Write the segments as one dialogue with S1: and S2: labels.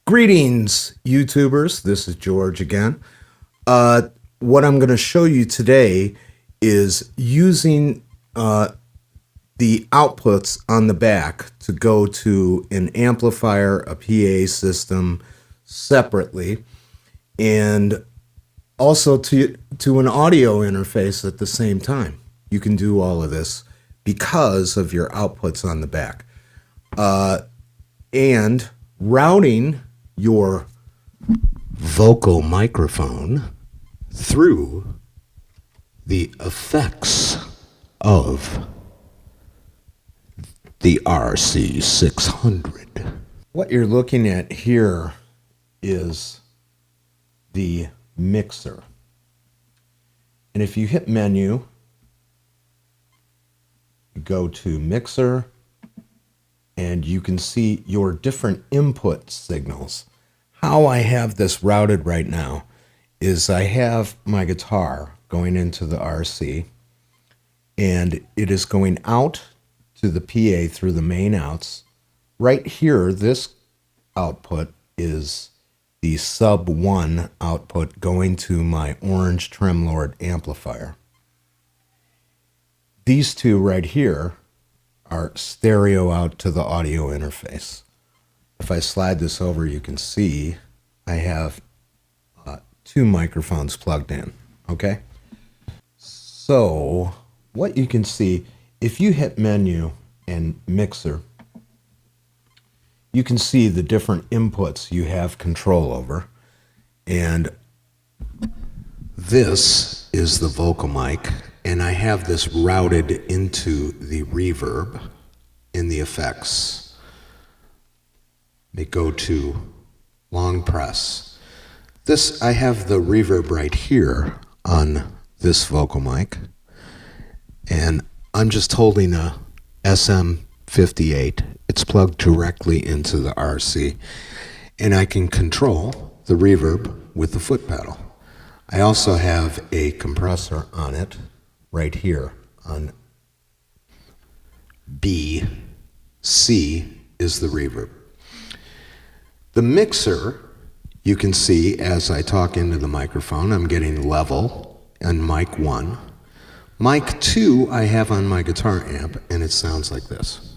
S1: Greetings, YouTubers. This is George again. What I'm going to show you today is using the outputs on the back to go to an amplifier, a PA system separately, and also to an audio interface at the same time. You can do all of this because of your outputs on the back. And routing your vocal microphone through the effects of the RC600. What you're looking at here is the mixer. And if you hit menu, you go to mixer, and you can see your different input signals. How I have this routed right now is I have my guitar going into the RC, and it is going out to the PA through the main outs. Right here, this output is the sub 1 output going to my orange Tremlord amplifier. These two right here are stereo out to the audio interface. If I slide this over, you can see I have two microphones plugged in, okay? So what you can see, if you hit menu and mixer, you can see the different inputs you have control over. And this is the vocal mic, and I have this routed into the reverb in the effects. They go to long press. This, I have the reverb right here on this vocal mic, and I'm just holding a SM58. It's plugged directly into the RC, and I can control the reverb with the foot pedal. I also have a compressor on it right here on B. C is the reverb. The mixer, you can see as I talk into the microphone, I'm getting level on mic 1. Mic 2 I have on my guitar amp, and it sounds like this.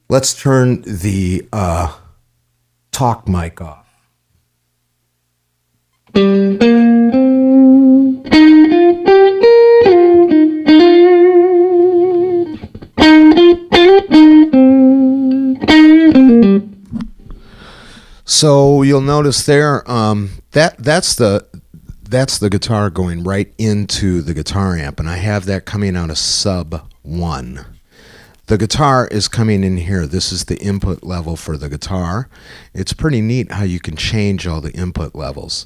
S1: Let's turn the talk mic off. So you'll notice there, that's the guitar going right into the guitar amp, and I have that coming out of sub 1. The guitar is coming in here. This is the input level for the guitar. It's pretty neat how you can change all the input levels.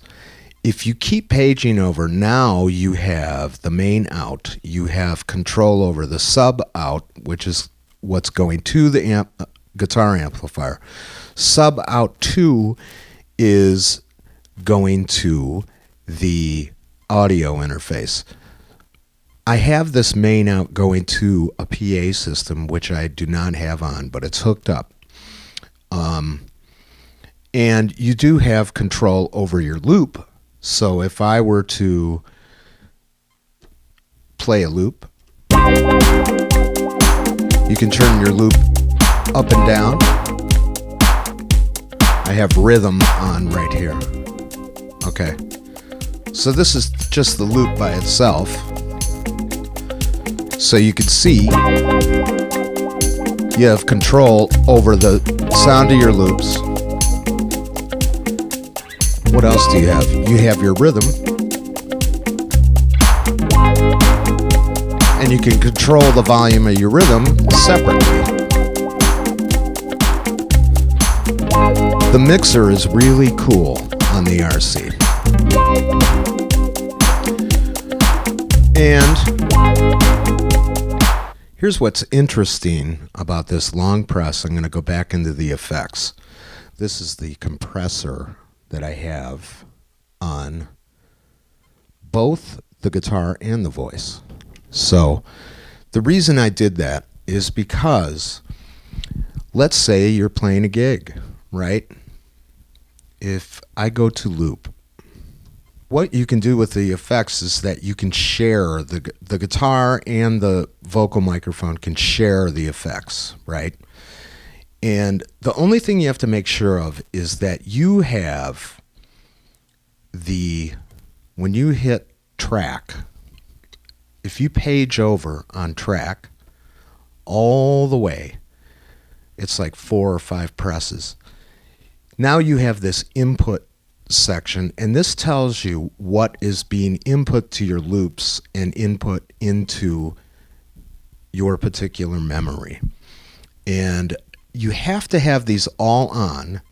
S1: If you keep paging over, now you have the main out. You have control over the sub out, which is what's going to the guitar amplifier. Sub out 2 is going to the audio interface. I have this main out going to a PA system, which I do not have on, but it's hooked up. And you do have control over your loop. So if I were to play a loop, you can turn your loop up and down. I have rhythm on right here. Okay. So this is just the loop by itself. So you can see you have control over the sound of your loops. What else do you have? You have your rhythm. And you can control the volume of your rhythm separately. The mixer is really cool on the RC. And here's what's interesting about this long press. I'm going to go back into the effects. This is the compressor that I have on both the guitar and the voice. So the reason I did that is because, let's say you're playing a gig, right? If I go to loop, what you can do with the effects is that you can share the guitar and the vocal microphone can share the effects, right? And the only thing you have to make sure of is that you have when you hit track, if you page over on track all the way, it's like 4 or 5 presses. Now you have this input section, and this tells you what is being input to your loops and input into your particular memory. And you have to have these all on.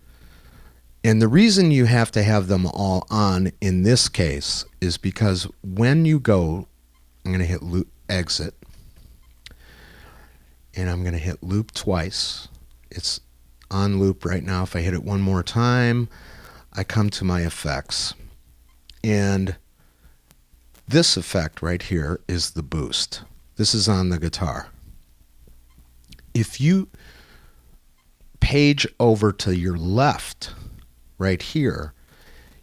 S1: And the reason you have to have them all on in this case is because when you go, I'm going to hit loop exit, and I'm going to hit loop twice. It's on loop right now. If I hit it one more time, I come to my effects, and this effect right here is the boost. This is on the guitar. If you page over to your left right here,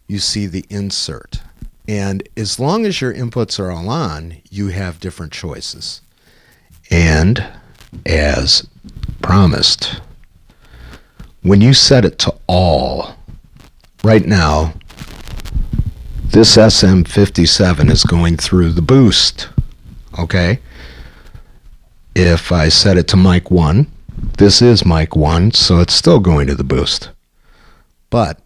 S1: you see the insert, and as long as your inputs are all on, you have different choices. And as promised, when you set it to all, right now, this SM57 is going through the boost, okay? If I set it to mic 1, this is mic 1, so it's still going to the boost. But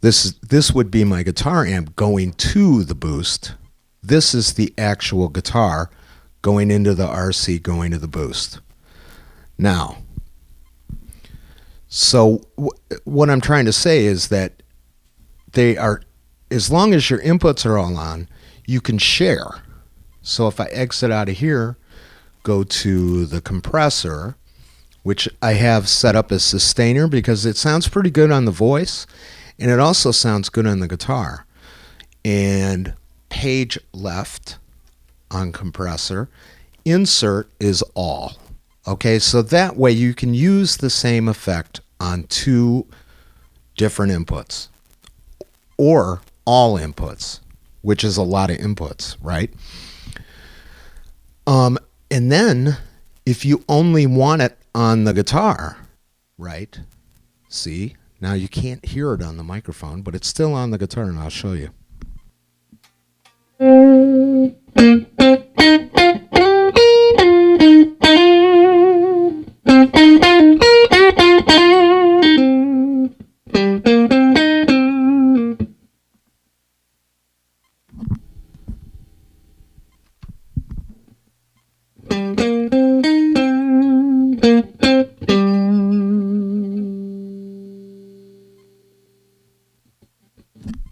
S1: this would be my guitar amp going to the boost. This is the actual guitar going into the RC, going to the boost. Now, so what I'm trying to say is that they are, as long as your inputs are all on, you can share. So if I exit out of here, go to the compressor, which I have set up as sustainer because it sounds pretty good on the voice, and it also sounds good on the guitar. And page left on compressor, insert is all. Okay, so that way you can use the same effect on 2 different inputs, or all inputs, which is a lot of inputs, right? And then if you only want it on the guitar, right? See, now you can't hear it on the microphone, but it's still on the guitar, and I'll show you.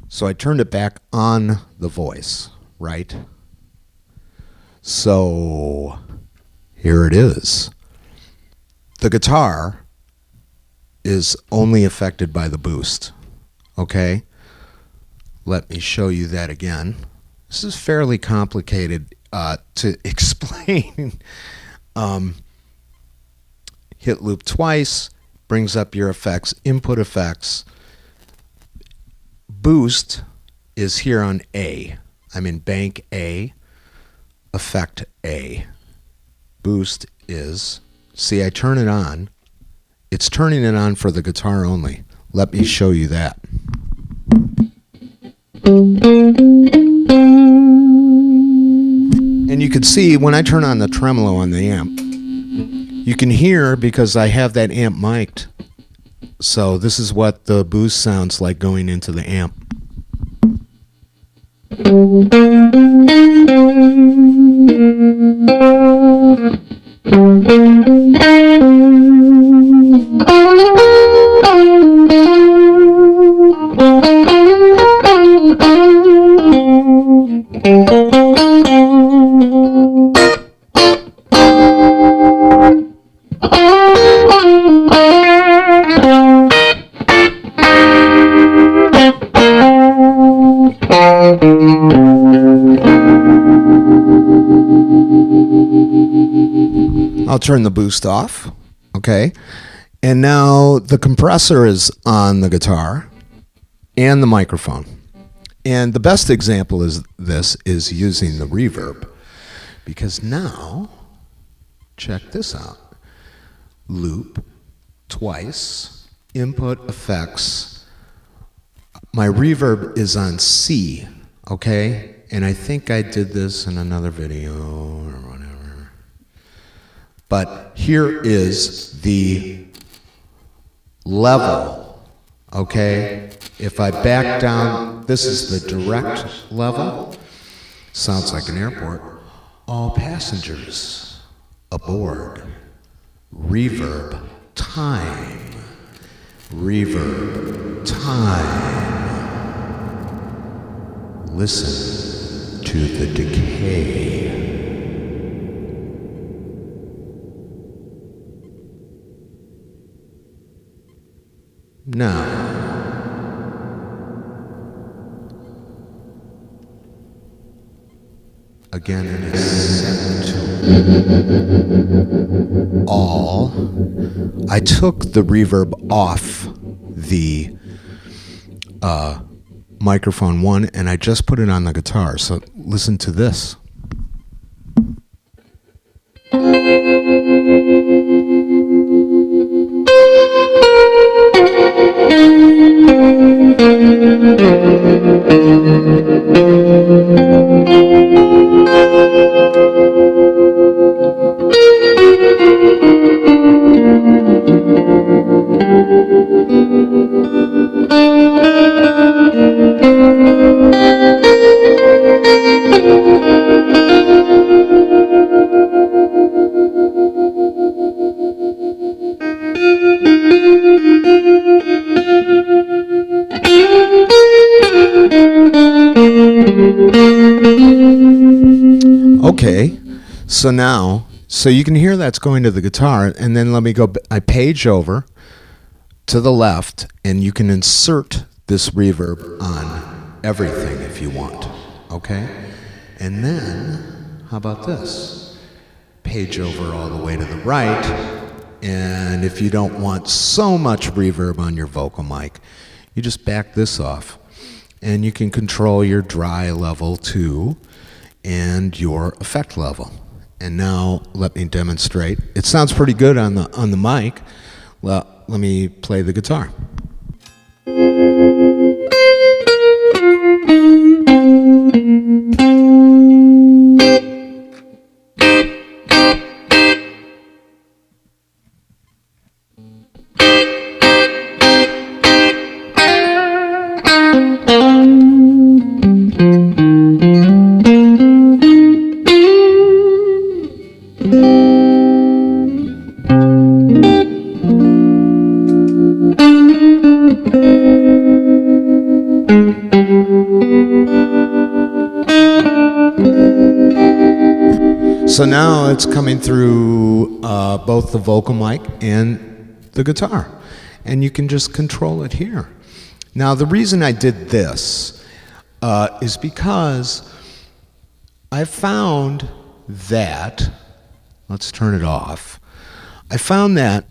S1: So I turned it back on the voice, right? So here it is. The guitar is only affected by the boost, okay? Let me show you that again. This is fairly complicated to explain. Hit loop twice, brings up your effects, input effects. Boost is here on A. I'm in bank A, effect A. Boost is, see, I turn it on. It's turning it on for the guitar only. Let me show you that. And you can see when I turn on the tremolo on the amp, you can hear because I have that amp mic'd. So this is what the boost sounds like going into the amp. I'll turn the boost off. Okay. And now the compressor is on the guitar and the microphone. And the best example is this is using the reverb. Because now, check this out. Loop, twice, input effects. My reverb is on C, okay? And I think I did this in another video or whatever. But here is the level, okay? If I back down, this is the direct level. Sounds like an airport. All passengers aboard. Reverb time. Reverb time. Listen to the decay. Now, again, it is set to all. I took the reverb off the microphone 1 and I just put it on the guitar. So listen to this. Okay, so now, so you can hear that's going to the guitar, and then let me go, I page over to the left, and you can insert this reverb on everything if you want, okay? And then, how about this? Page over all the way to the right, and if you don't want so much reverb on your vocal mic, you just back this off, and you can control your dry level too, and your effect level. And now let me demonstrate. It sounds pretty good on the mic. Well, let me play the guitar. So now it's coming through both the vocal mic and the guitar. And you can just control it here. Now the reason I did this is because I found that, let's turn it off. I found that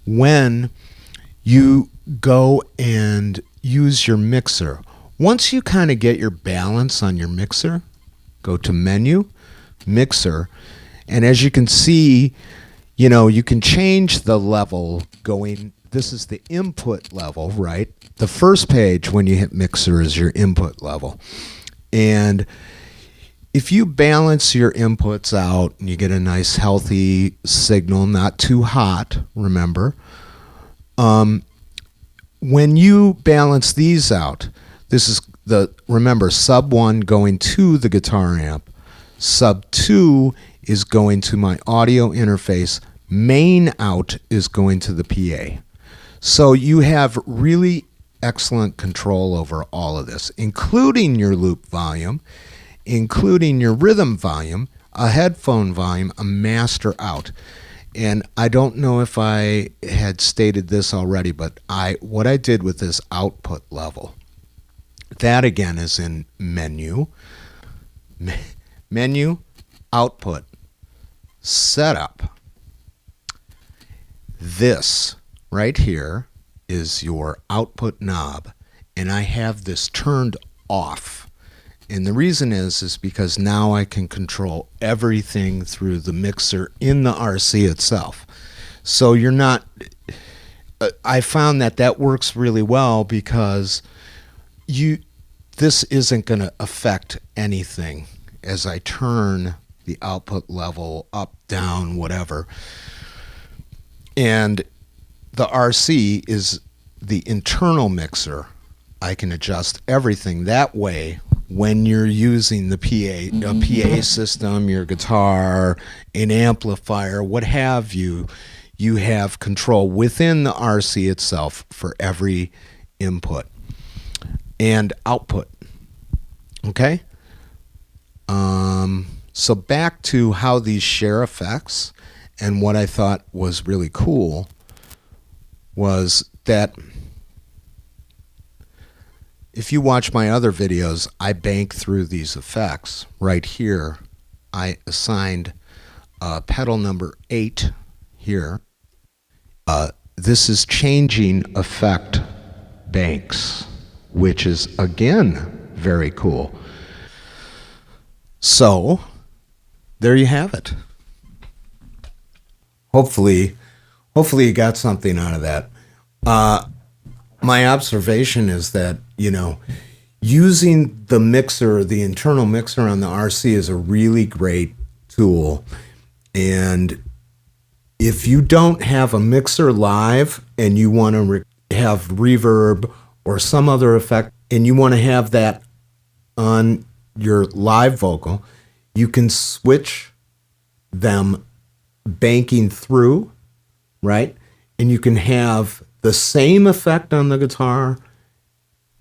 S1: when you go and use your mixer, once you kind of get your balance on your mixer, go to Menu, Mixer, and as you can see, you know, you can change the level going, this is the input level, right? The first page when you hit Mixer is your input level. And if you balance your inputs out and you get a nice healthy signal, not too hot, remember, when you balance these out, this is the, remember, sub 1 going to the guitar amp, sub 2 is going to my audio interface, main out is going to the PA. So you have really excellent control over all of this, including your loop volume, including your rhythm volume, a headphone volume, a master out. And I don't know if I had stated this already, but what I did with this output level, that again is in Menu, Menu, Output, Setup, This right here is your output knob, and I have this turned off. And the reason is because now I can control everything through the mixer in the RC itself. So you're not, I found that works really well because this isn't going to affect anything as I turn the output level up, down, whatever. And the RC is the internal mixer. I can adjust everything that way. When you're using the PA system, your guitar, an amplifier, what have you, you have control within the RC itself for every input and output. Okay? So back to how these share effects, and what I thought was really cool was that if you watch my other videos, I bank through these effects. Right here, I assigned pedal number 8 here. This is changing effect banks, which is, again, very cool. So, there you have it. Hopefully you got something out of that. My observation is that, using the mixer, the internal mixer on the RC is a really great tool. And if you don't have a mixer live and you want to have reverb or some other effect, and you want to have that on your live vocal, you can switch them banking through, right? And you can have the same effect on the guitar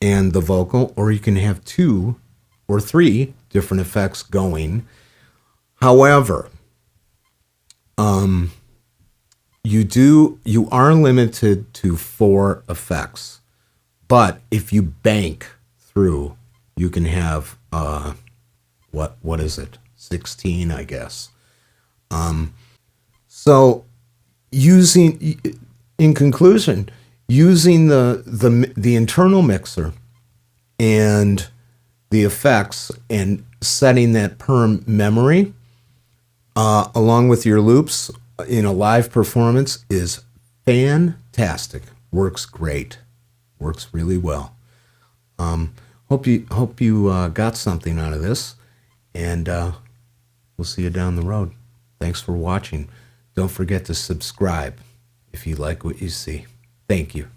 S1: and the vocal, or you can have 2 or 3 different effects going. However, you are limited to 4 effects, but if you bank through, you can have what is it, 16, I guess. So in conclusion, using the internal mixer and the effects and setting that per memory along with your loops in a live performance is fantastic. Works great. Works really well. Hope you got something out of this, and we'll see you down the road. Thanks for watching. Don't forget to subscribe if you like what you see. Thank you.